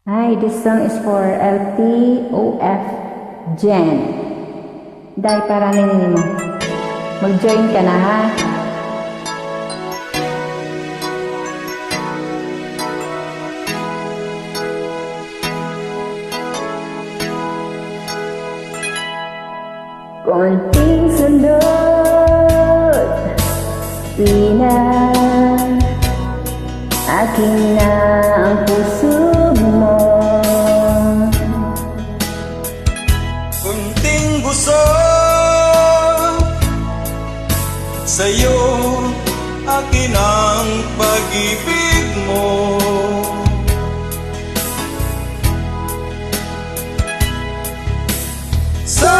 Hi, this song is for LTOF Jen. Dahil para ninin mo. Mag-join ka na ha. Konting sundot, akin na ang puso mo. Kunting gusto sa'yo, akin ang pag-ibig mo. Sa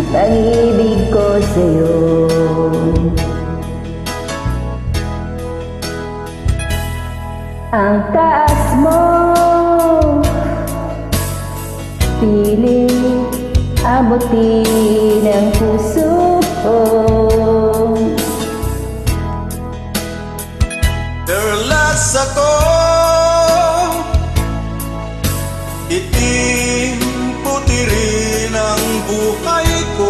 pag-ibig ko sa'yo. Ang taas mo, piling abutin ang puso ko. Perlas ako, itim puti rin ang buhay ko.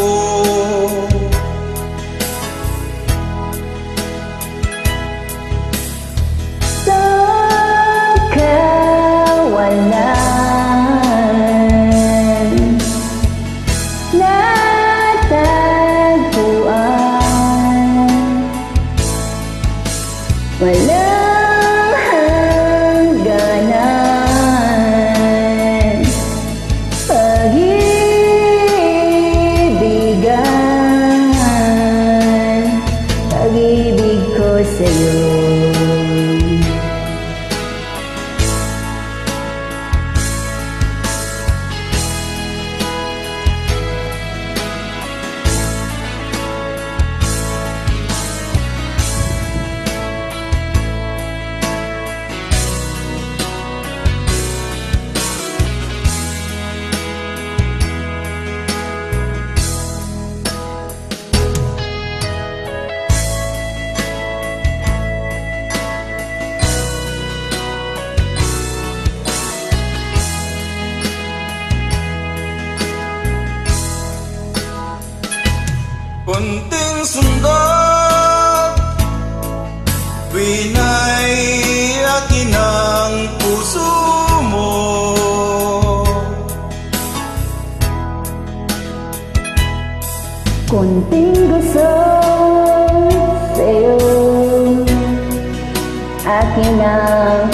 Sa kawalan, natagpuan, walang hangganan, pag-ibig ko sa'yo. Kunting sundot, pinay akin ang puso mo. Kunting gusto sa'yo, akin ang